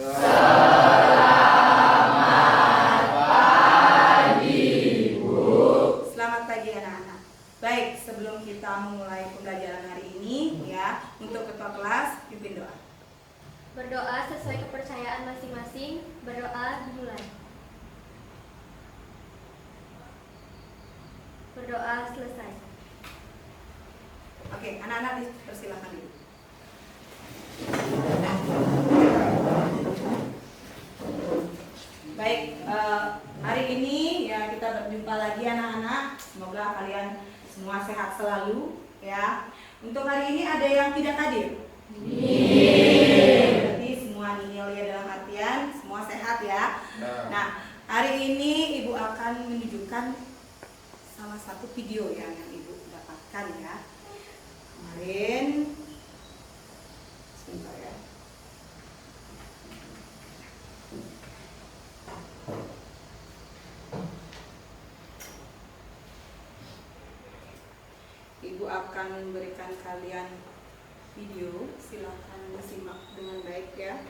Selamat pagi, Bu. Selamat pagi anak-anak. Baik, sebelum kita memulai pembelajaran hari ini ya, untuk ketua kelas pimpin doa. Berdoa sesuai kepercayaan masing-masing. Berdoa dimulai. Berdoa selesai. Oke, anak-anak dipersilakan dulu. Baik, hari ini ya kita berjumpa lagi anak-anak. Semoga kalian semua sehat selalu ya. Untuk hari ini ada yang tidak hadir? Berarti semua nihil ya, dalam artian semua sehat ya. Nah, hari ini Ibu akan menunjukkan salah satu video yang Ibu dapatkan ya. Kemarin sebentar ya. Ibu akan memberikan kalian video, silahkan disimak dengan baik ya.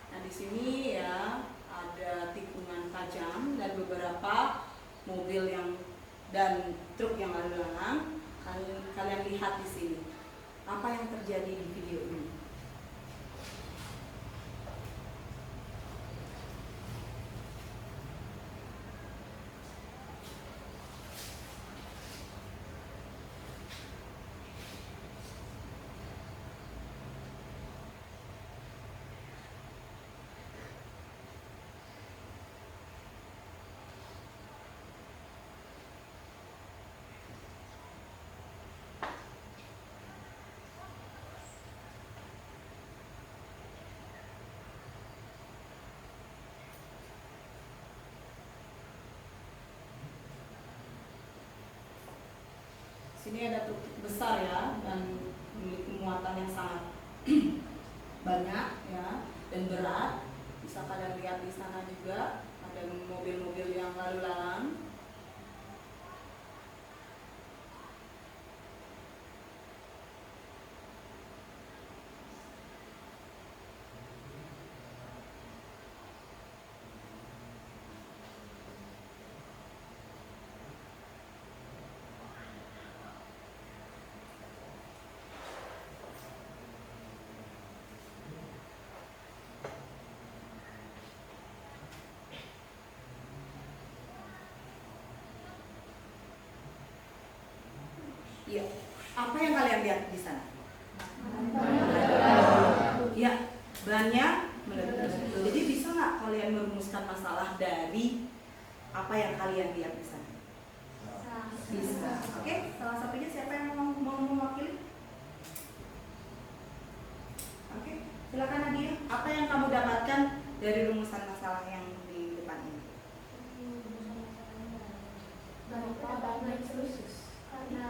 Nah, di sini ya ada tikungan tajam dan beberapa mobil dan truk yang lalu lalang. Kalian lihat di sini. Apa yang terjadi di video ini? Sini ada truk besar ya, dan memiliki muatan yang sangat banyak ya dan berat. Bisa kalian lihat di sana juga ada mobil-mobil yang lalu lalang. Iya. Apa yang kalian lihat di sana? Ya, bannya meletus. Jadi bisa nggak kalian merumuskan masalah dari apa yang kalian lihat di sana? Bisa. Oke, salah satunya siapa yang mau mewakili? Oke, silakan Nadia. Apa yang kamu dapatkan dari rumusan masalah yang di depan ini? Bapak naik terus karena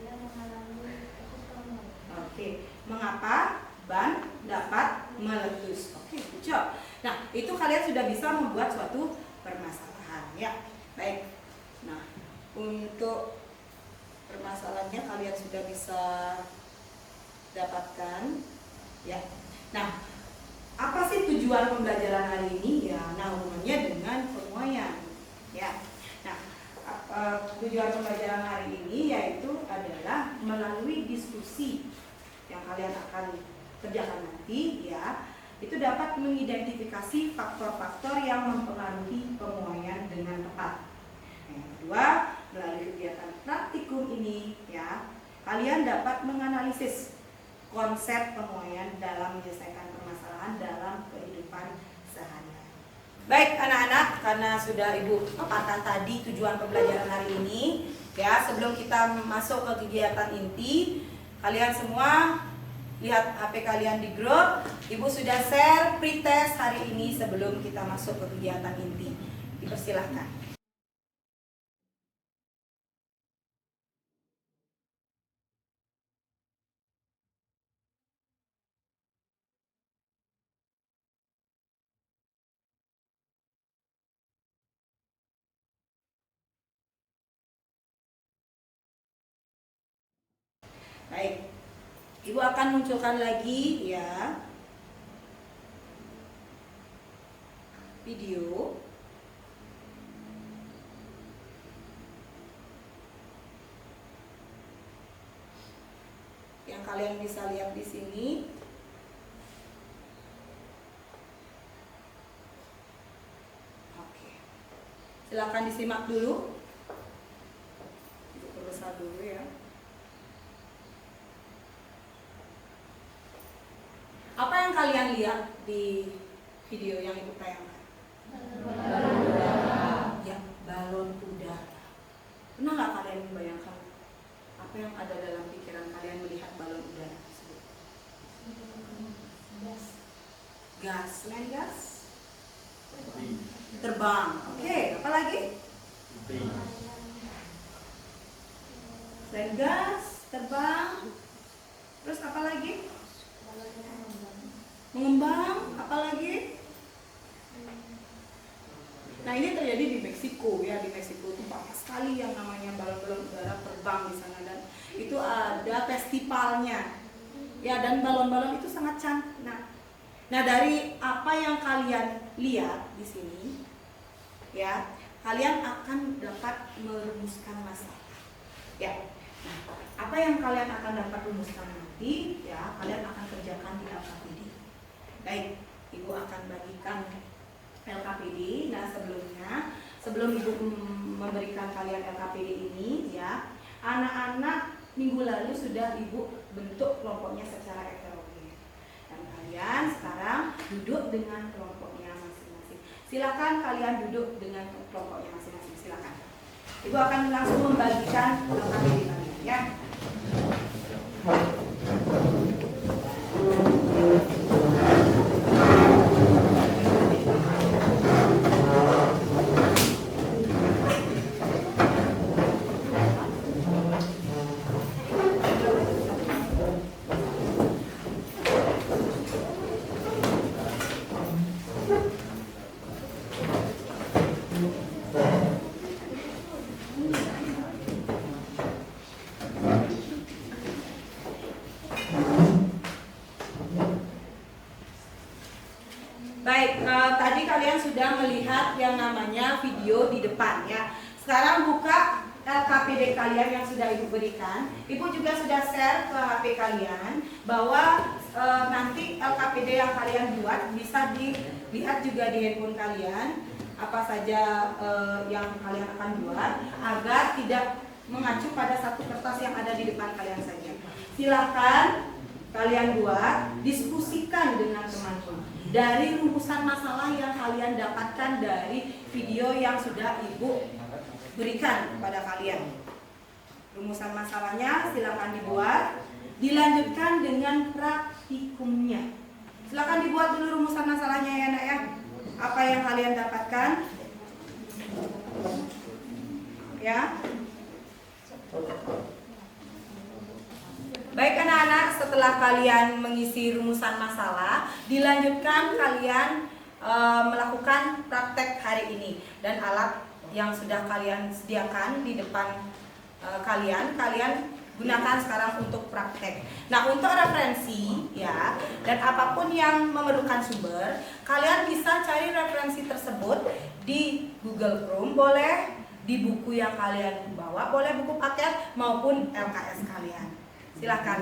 dia mengalami kasus trauma. Oke, mengapa ban dapat meletus? Oke, good job. Nah, itu kalian sudah bisa membuat suatu permasalahan ya. Baik. Nah, untuk permasalahannya kalian sudah bisa dapatkan ya. Nah, apa sih tujuan pembelajaran hari ini ya? Nah, hubungannya dengan pemuaian ya. Nah, tujuan pembelajaran hari ini yaitu adalah melalui diskusi yang kalian akan kerjakan nanti ya, itu dapat mengidentifikasi faktor-faktor yang mempengaruhi pemuaian dengan tepat. Yang kedua, melalui kegiatan praktikum ini ya, kalian dapat menganalisis konsep pemuaian dalam menyelesaikan permasalahan dalam kehidupan sehari-hari. Baik anak-anak, karena sudah Ibu paparkan tadi tujuan pembelajaran hari ini ya, sebelum kita masuk ke kegiatan inti, kalian semua lihat HP kalian di grup. Ibu sudah share pretest hari ini sebelum kita masuk ke kegiatan inti. Dipersilahkan. Baik, Ibu akan munculkan lagi ya video. Yang kalian bisa lihat di sini. Oke. Silakan disimak dulu. Perbesar dulu ya. Apa yang kalian lihat di video yang Ibu tayangkan? Balon udara. Ya, balon udara. Pernah nggak kalian membayangkan apa yang ada dalam pikiran kalian melihat balon udara tersebut? Gas, selain gas? Terbang. Oke, apa lagi? Selain gas, terbang. Terus apa lagi? Mengembang, apa lagi? Nah, ini terjadi di Meksiko ya. Di Meksiko itu banyak sekali yang namanya balon-balon udara terbang di sana, dan itu ada festivalnya. Ya, dan balon-balon itu sangat cantik. Nah, dari apa yang kalian lihat di sini ya, kalian akan dapat merumuskan masalah. Ya. Nah, apa yang kalian akan dapat rumuskan nanti ya, kalian akan kerjakan di LKPD. Baik, Ibu akan bagikan LKPD. Nah, sebelum Ibu memberikan kalian LKPD ini ya, anak-anak minggu lalu sudah Ibu bentuk kelompoknya secara heterogen. Dan kalian sekarang duduk dengan kelompoknya masing-masing. Silakan kalian duduk dengan kelompoknya masing-masing. Silakan. Ibu akan langsung membagikan LKPD kalian ya. Baik, tadi kalian sudah melihat yang namanya video di depan ya. Sekarang buka LKPD kalian yang sudah Ibu berikan. Ibu juga sudah share ke HP kalian bahwa nanti LKPD yang kalian buat bisa dilihat juga di handphone kalian. Apa saja yang kalian akan buat agar tidak mengacu pada satu kertas yang ada di depan kalian saja. Silakan kalian buat, diskusikan dengan teman-teman dari rumusan masalah yang kalian dapatkan dari video yang sudah Ibu berikan kepada kalian. Rumusan masalahnya silakan dibuat, dilanjutkan dengan praktikumnya. Silakan dibuat dulu rumusan masalahnya ya Nak ya. Apa yang kalian dapatkan? Ya. Baik anak-anak, setelah kalian mengisi rumusan masalah, dilanjutkan kalian melakukan praktek hari ini. Dan alat yang sudah kalian sediakan di depan kalian gunakan sekarang untuk praktek. Nah, untuk referensi ya, dan apapun yang memerlukan sumber, kalian bisa cari referensi tersebut di Google Chrome, boleh di buku yang kalian bawa, boleh buku paket maupun LKS kalian. Silakan.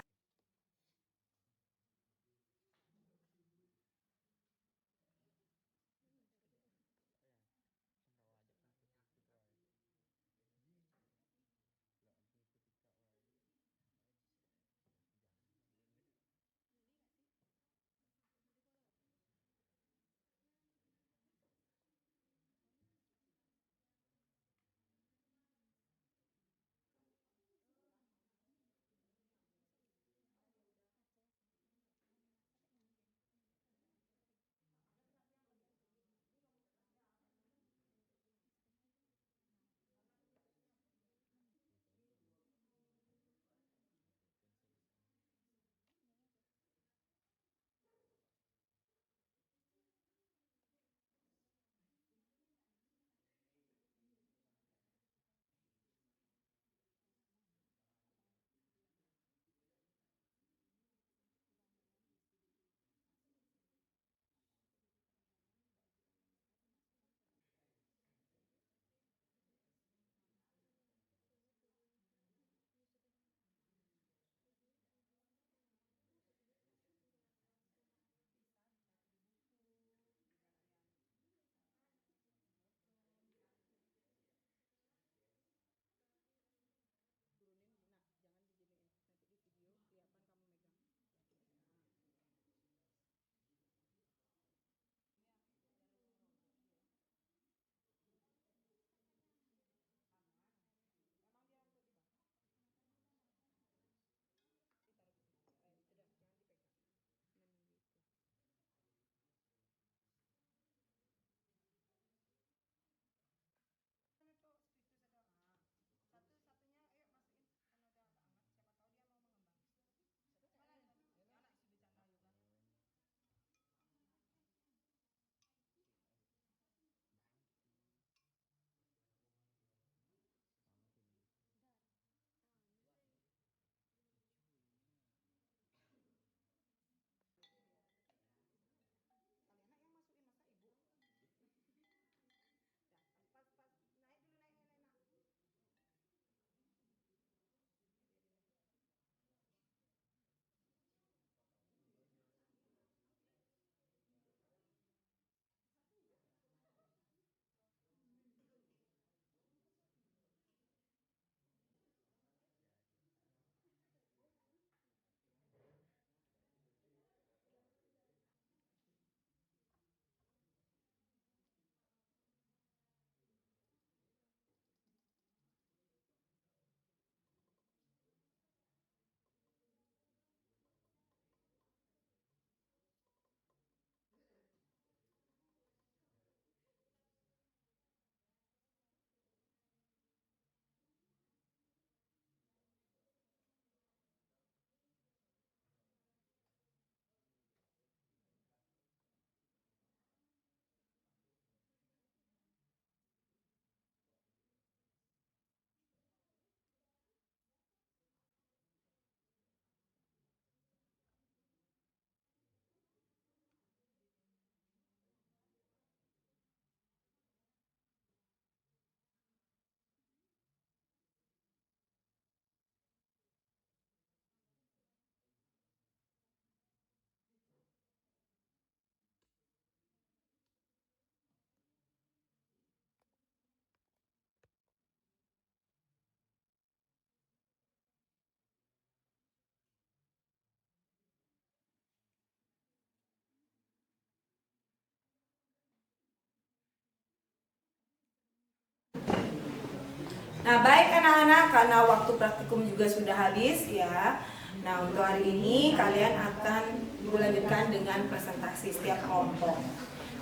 Nah, baik anak-anak, karena waktu praktikum juga sudah habis ya. Nah, untuk hari ini kalian akan dilanjutkan dengan presentasi setiap kelompok.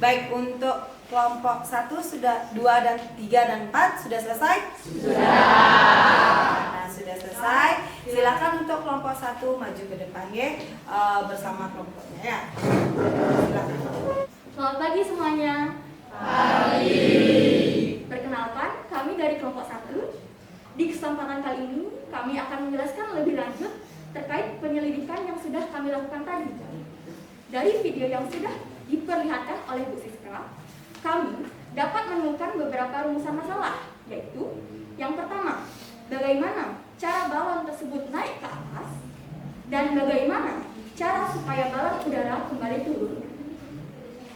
Baik, untuk kelompok 1 sudah 2 dan 3 dan 4 sudah selesai? Sudah. Nah, sudah selesai. Silakan untuk kelompok 1 maju ke depan ya, bersama kelompoknya ya. Silakan. Selamat pagi semuanya. Pagi. Perkenalkan, kami dari kelompok 1. Di kesempatan kali ini, kami akan menjelaskan lebih lanjut terkait penyelidikan yang sudah kami lakukan tadi. Dari video yang sudah diperlihatkan oleh Bu Siska, kami dapat menemukan beberapa rumusan masalah, yaitu yang pertama, bagaimana cara balon tersebut naik ke atas, dan bagaimana cara supaya balon udara kembali turun.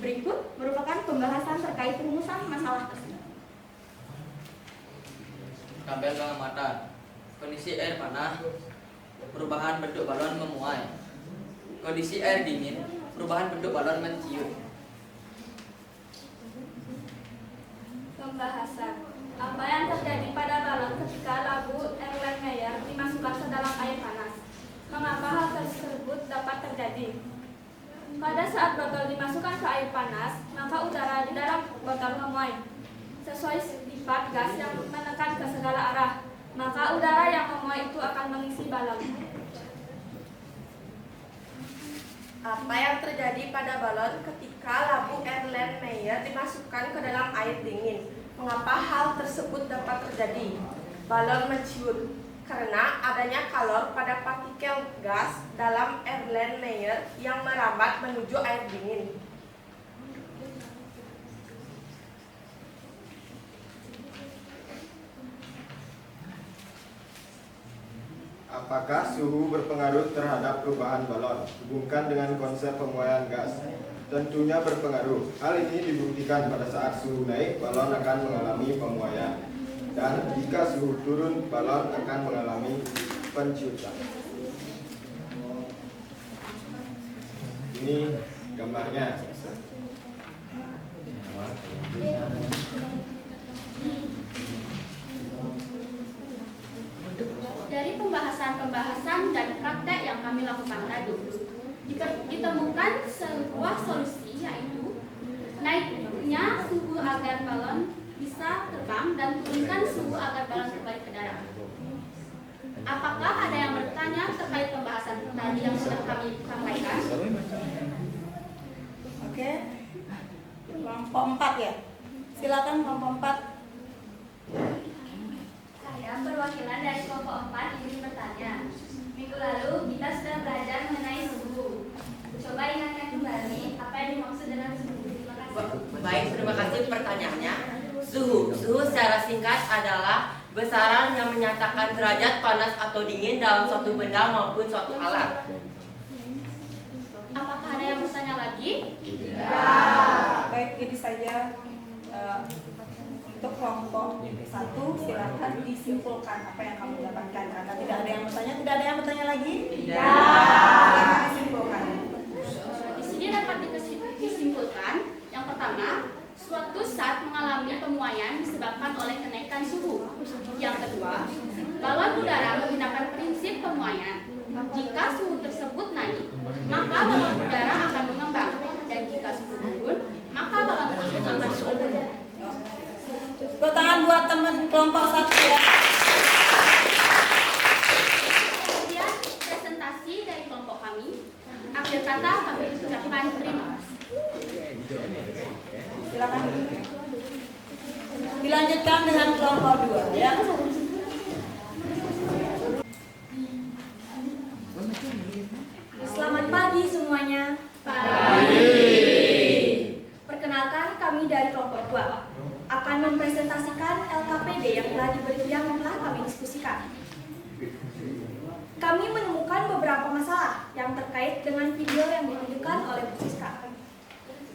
Berikut merupakan pembahasan terkait rumusan masalah tersebut. Tabel pengamatan. Kondisi air panas, perubahan bentuk balon memuai. Kondisi air dingin, perubahan bentuk balon menciut. Pembahasan. Apa yang terjadi pada balon ketika labu Erlenmeyer dimasukkan ke dalam air panas? Mengapa hal tersebut dapat terjadi? Pada saat botol dimasukkan ke air panas, maka udara di dalam botol memuai. Sesuai sifat gas yang menekan ke segala arah, maka udara yang memuai itu akan mengisi balon. Apa yang terjadi pada balon ketika labu Erlenmeyer dimasukkan ke dalam air dingin? Mengapa hal tersebut dapat terjadi? Balon menciut karena adanya kalor pada partikel gas dalam Erlenmeyer yang merambat menuju air dingin. Apakah suhu berpengaruh terhadap perubahan balon? Hubungkan dengan konsep pemuaian gas. Tentunya berpengaruh. Hal ini dibuktikan pada saat suhu naik, balon akan mengalami pemuaian. Dan jika suhu turun, balon akan mengalami penciutan. Ini gambarnya. Dari pembahasan dan praktek yang kami lakukan tadi, ditemukan sebuah solusi, yaitu naiknya suhu agar balon bisa terbang dan turunkan suhu agar balon kembali ke darat. Apakah ada yang bertanya terkait pembahasan tadi yang sudah kami sampaikan? Oke. Kelompok 4 ya. Silakan kelompok 4. Saya perwakilan dari kelompok 4 ingin bertanya. Minggu lalu kita sudah belajar mengenai suhu. Coba ingatkan kembali apa yang dimaksud dengan suhu. Terima kasih. Baik, terima kasih pertanyaannya. Suhu secara singkat adalah besaran yang menyatakan derajat panas atau dingin dalam suatu benda maupun suatu alat. Apakah ada yang bertanya lagi? Baik, ini saja untuk kelompok 1. Silakan disimpulkan apa yang kamu dapatkan. Karena tidak ada yang bertanya, tidak ada yang bertanya lagi? Silakan disimpulkan. Di sini dapat disimpulkan. Yang pertama, suatu saat mengalami pemuaian disebabkan oleh kenaikan suhu. Yang kedua, balon udara menggunakan prinsip pemuaian. Jika suhu tersebut naik, maka balon udara akan mengembang, dan jika suhu turun, maka balon tersebut akan turun. Tepuk tangan buat teman kelompok 1 ya. Kemudian presentasi dari kelompok kami. Akhir kata kami ucapkan terima kasih. Silakan. Dilanjutkan dengan kelompok 2 ya. Selamat pagi semuanya. Perkenalkan, kami dari kelompok 2 akan mempresentasikan LKPD yang telah kami diskusikan. Kami menemukan beberapa masalah yang terkait dengan video yang ditunjukkan oleh Bu Siska,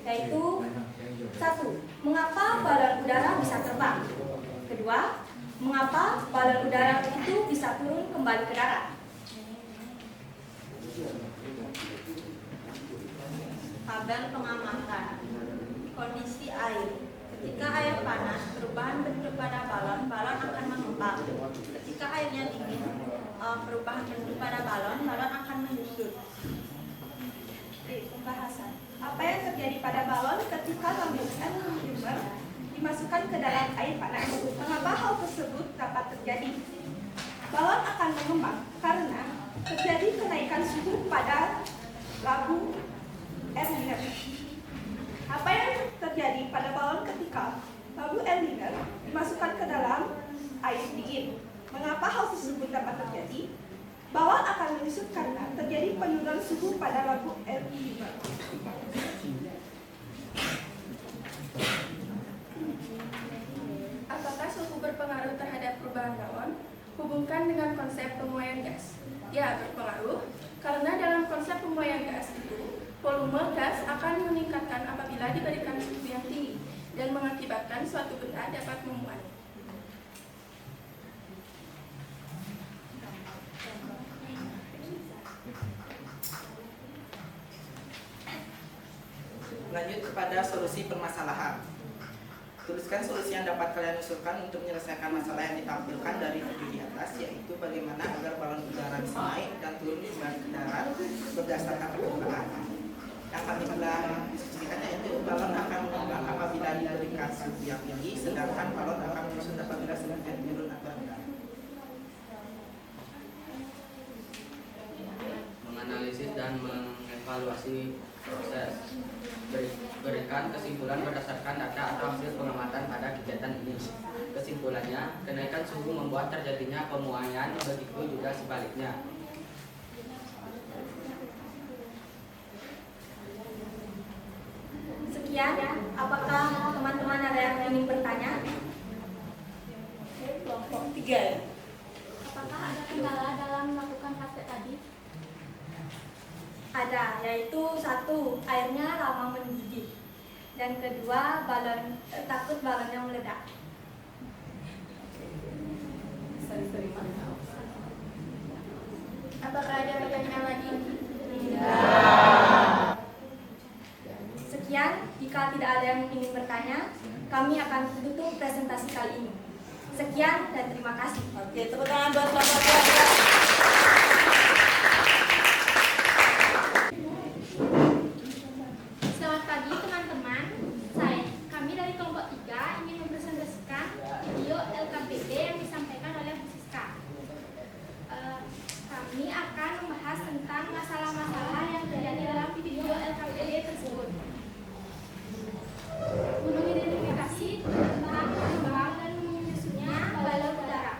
yaitu 1. Mengapa balon udara bisa terbang? Kedua, mengapa balon udara itu bisa turun kembali ke darat? Tabel pengamatan. Kondisi air. Ketika air panas, perubahan bentuk pada balon akan mengembang mengapa? Ketika airnya dingin, perubahan bentuk pada balon akan menyusut. Pembahasan. Apa yang terjadi pada balon ketika lampu L dimasukkan ke dalam air panas? Mengapa hal tersebut dapat terjadi? Balon akan mengembang karena terjadi kenaikan suhu pada lampu air dingin. Apa yang terjadi pada balon ketika lampu air dingin dimasukkan ke dalam air dingin? Mengapa hal tersebut dapat terjadi? Balon akan menyusut karena terjadi penurunan suhu pada lampu air dingin. Apakah suhu berpengaruh terhadap perubahan balon? Hubungkan dengan konsep pemuaian gas. Ya, berpengaruh karena dalam konsep pemuaian gas itu, volume gas akan meningkatkan apabila diberikan suhu yang tinggi dan mengakibatkan suatu benda dapat memuai. Lanjut kepada solusi permasalahan. Tuliskan solusi yang dapat kalian usulkan untuk menyelesaikan masalah yang ditampilkan dari video di atas, yaitu bagaimana agar balon udara bisa naik dan turun kembali ke darat berdasarkan permukaan. Yang kami telah diskusikan yaitu balon akan mengembang apabila diberikan suhu yang tinggi, sedangkan balon akan menyusut apabila sedang turun atau rendah. Menganalisis dan mengevaluasi proses. Berikan kesimpulan berdasarkan data atau hasil pengamatan pada kegiatan ini. Kesimpulannya, kenaikan suhu membuat terjadinya pemuaian, begitu juga sebaliknya. Sekian, apakah teman-teman ada yang ingin bertanya? Kelompok 3 ya. Apakah ada kendala dalam melakukan praktek tadi? Ada, yaitu satu, airnya lama mendidih, dan kedua, takut balonnya meledak. Bisa diterima. Apakah ada pertanyaan lagi? Sekian, jika tidak ada yang ingin bertanya, kami akan tutup presentasi kali ini. Sekian dan terima kasih. Oke, tepuk tangan buat Bapak. Selamat pagi teman-teman. Kami dari kelompok 3 ingin mempresentasikan video LKPD yang disampaikan oleh Bu Siska. Kami akan membahas tentang masalah-masalah yang terjadi dalam video LKPD tersebut. Mengidentifikasi tentang kembang dan menyusunnya balon udara.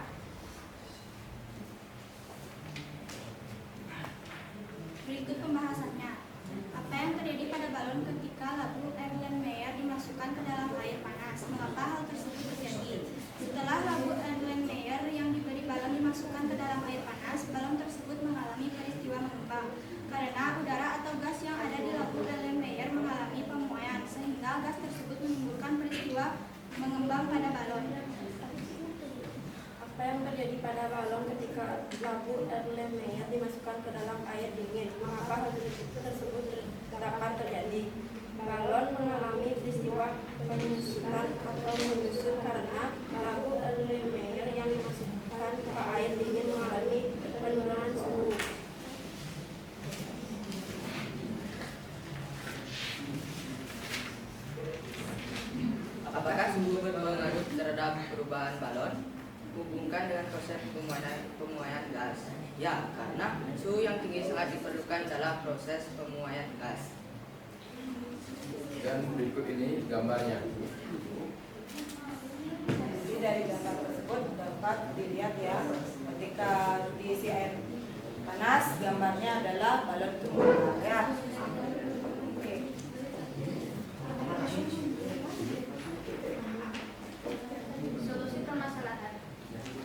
Berikut pembahasannya. Apa yang terjadi pada balon ketika labu Erlenmeyer dimasukkan ke dalam air panas? Mengapa hal tersebut terjadi? Setelah labu Erlenmeyer yang diberi balon dimasukkan ke dalam air panas, balon tersebut mengalami peristiwa mengembang. Karena udara atau gas yang ada di labu Erlenmeyer mengalami pemuaian, sehingga gas tersebut menimbulkan peristiwa mengembang pada balon. Apa yang terjadi pada balon ketika labu Erlenmeyer dimasukkan ke dalam air dingin? Mengapa hal tersebut dapat terjadi? Balon mengalami peristiwa penyusutan atau menyusut karena labu Erlenmeyer yang dimasukkan ke air dingin mengalami penurunan suhu. Apakah suhu berpengaruh terhadap perubahan balon? Hubungkan dengan proses pemuaian gas. Ya, karena suhu yang tinggi sangat diperlukan dalam proses pemuaian gas. Dan berikut ini gambarnya. Jadi dari gambar tersebut dapat dilihat ya, ketika diisi air panas, gambarnya adalah balon itu mengembang ya. Oke. Solusi permasalahan.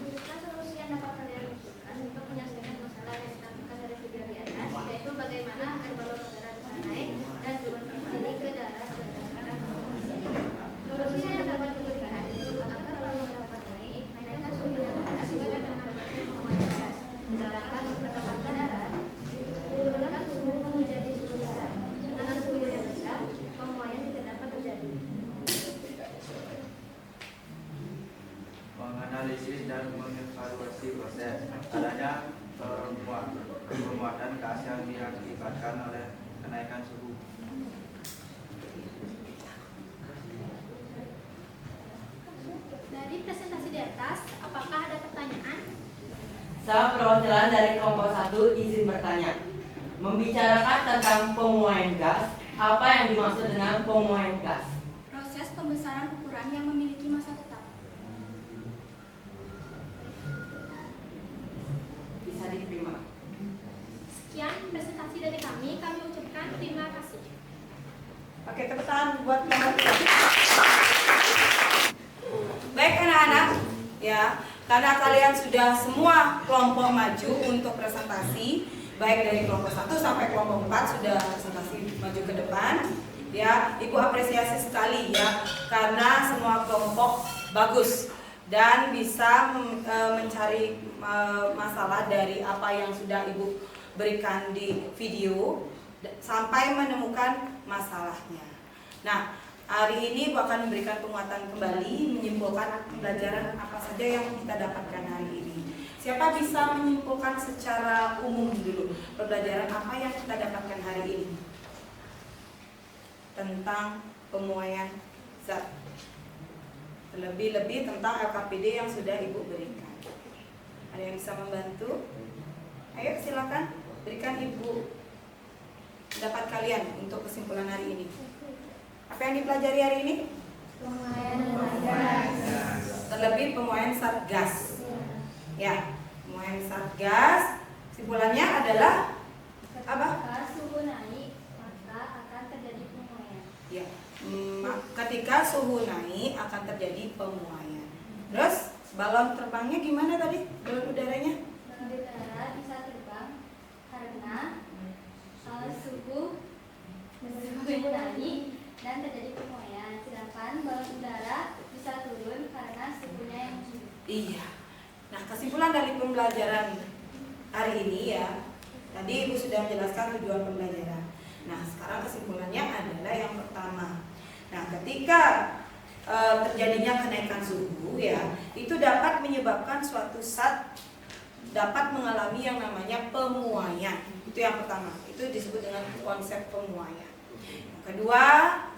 Wujudkan solusi yang dapat kalian usulkan untuk menyelesaikan masalah yang ditampilkan dari video di atas, yaitu bagaimana agar balon udara bisa naik dan turun kembali ke darat berdasarkan permukaan. Solusi yang dapat diberikan agar balon dapat naik, menaikkan suhu yang ada sebagai penambahan pemuaian gas. Sedangkan untuk dapat ke darat, turunkan suhu menjadi suhu menganalisis dan mengevaluasi proses adanya penguatan gas yang diakibatkan oleh kenaikan suhu. Dari presentasi di atas, apakah ada pertanyaan? Saya perwakilan dari kelompok 1 izin bertanya. Membicarakan tentang pemuaian gas, apa yang dimaksud dengan pemuaian gas? Proses pembesaran ukuran yang memiliki masa tetap. Bisa diterima. Sekian presentasi dari kami ucapkan terima kasih. Oke, tepuk tangan buat nomor 3. Baik anak-anak, ya, karena kalian sudah semua kelompok maju untuk presentasi, baik dari kelompok 1 sampai kelompok 4 sudah presentasi maju ke depan, ya, Ibu apresiasi sekali ya, karena semua kelompok bagus dan bisa mencari masalah dari apa yang sudah Ibu berikan di video sampai menemukan masalahnya. Nah, hari ini Ibu akan memberikan penguatan kembali, menyimpulkan pembelajaran apa saja yang kita dapatkan hari ini. Siapa bisa menyimpulkan secara umum dulu pembelajaran apa yang kita dapatkan hari ini tentang pemuaian zat, lebih-lebih tentang LKPD yang sudah Ibu berikan. Ada yang bisa membantu? Ayo silakan berikan Ibu pendapat kalian untuk kesimpulan hari ini. Apa yang dipelajari hari ini? Terlebih pemuaian zat gas. Ya, pemuaian zat gas. Kesimpulannya adalah apa? Ketika suhu naik, maka akan terjadi pemuaian. Ya, ketika suhu naik akan terjadi pemuaian. Terus balon terbangnya gimana tadi? Balon udaranya? Balon udara bisa terbang karena suhu naik dan terjadi pemuaian. Sedangkan balon udara bisa turun karena suhunya yang tinggi. Iya. Nah, kesimpulan dari pembelajaran hari ini ya, tadi Ibu sudah menjelaskan tujuan pembelajaran. Nah, sekarang kesimpulannya adalah yang pertama. Nah, ketika terjadinya kenaikan suhu ya, itu dapat menyebabkan suatu zat dapat mengalami yang namanya pemuaian. Itu yang pertama. Itu disebut dengan konsep pemuaian. Yang kedua,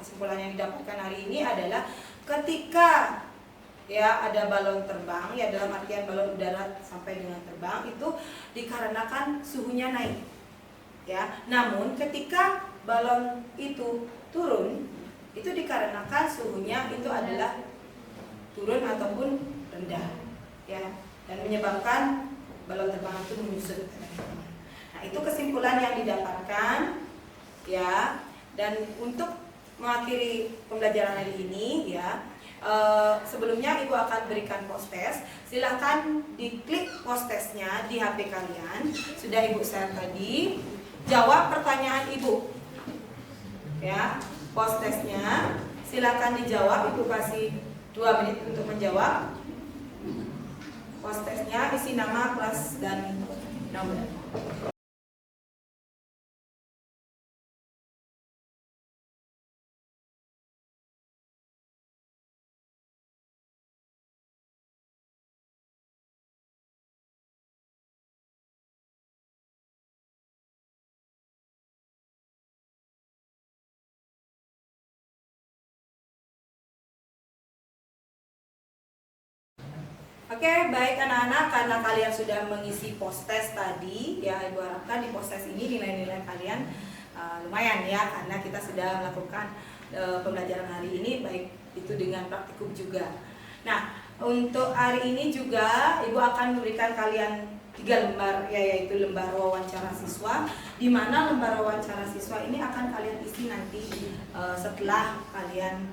kesimpulan yang didapatkan hari ini adalah ketika ya ada balon terbang, ya dalam artian balon udara sampai dengan terbang itu dikarenakan suhunya naik. Ya, namun ketika balon itu turun itu dikarenakan suhunya itu adalah turun ataupun rendah, ya, dan menyebabkan balon terbang itu menyusut. Nah, itu kesimpulan yang didapatkan, ya. Dan untuk mengakhiri pembelajaran hari ini, ya, sebelumnya Ibu akan berikan post test. Silahkan diklik post testnya di HP kalian. Sudah Ibu share tadi. Jawab pertanyaan Ibu. Ya, post testnya. Silahkan dijawab. Ibu kasih 2 menit untuk menjawab. Post testnya isi nama, kelas, dan nomor. Oke, baik anak-anak, karena kalian sudah mengisi post test tadi, ya Ibu harapkan di post test ini nilai-nilai kalian lumayan ya, karena kita sudah melakukan pembelajaran hari ini, baik itu dengan praktikum juga. Nah, untuk hari ini juga Ibu akan memberikan kalian 3 lembar, ya, yaitu lembar wawancara siswa, di mana lembar wawancara siswa ini akan kalian isi nanti setelah kalian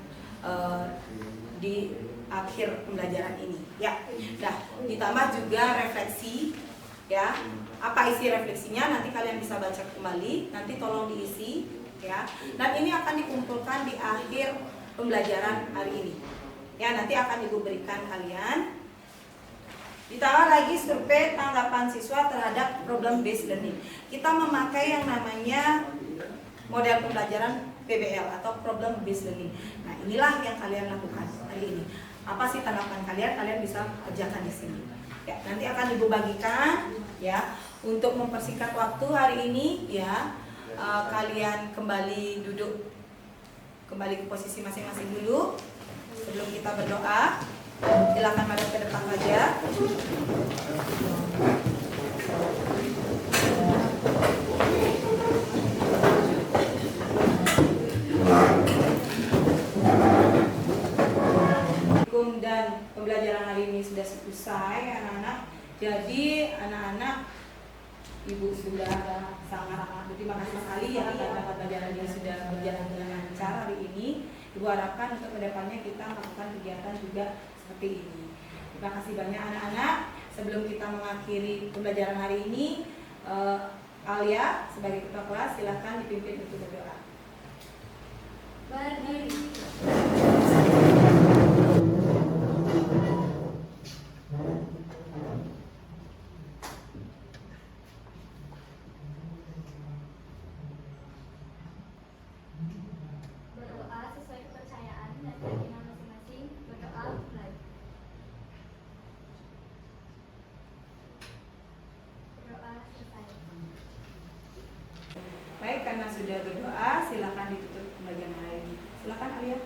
di akhir pembelajaran ini, ya. Nah, ditambah juga refleksi, ya. Apa isi refleksinya nanti kalian bisa baca kembali, nanti tolong diisi, ya. Dan ini akan dikumpulkan di akhir pembelajaran hari ini, ya. Nanti akan Ibu berikan kalian. Ditambah lagi survei tanggapan siswa terhadap problem based learning. Kita memakai yang namanya model pembelajaran PBL atau problem based learning. Nah, inilah yang kalian lakukan hari ini. apa sih tanggapan kalian? Kalian bisa kerjakan di sini. Ya, nanti akan Ibu bagikan ya untuk mempersingkat waktu hari ini ya. Kalian kembali duduk kembali ke posisi masing-masing dulu sebelum kita berdoa. Silakan madep ke depan saja. Dan pembelajaran hari ini sudah selesai anak-anak. Jadi anak-anak, Ibu sudah sangat berterima kasih sekali ya karena pembelajaran ini sudah berjalan dengan lancar hari ini. Ibu harapkan untuk kedepannya kita melakukan kegiatan juga seperti ini. Terima kasih banyak anak-anak. Sebelum kita mengakhiri pembelajaran hari ini, Alia sebagai ketua kelas silahkan dipimpin untuk berdoa. Berdiri. Berdoa sesuai kepercayaan dan keyakinan masing-masing. Berdoa mulai. Berdoa selesai. Baik, karena sudah berdoa, silakan ditutup pembelajaran hari ini. Silakan Alia.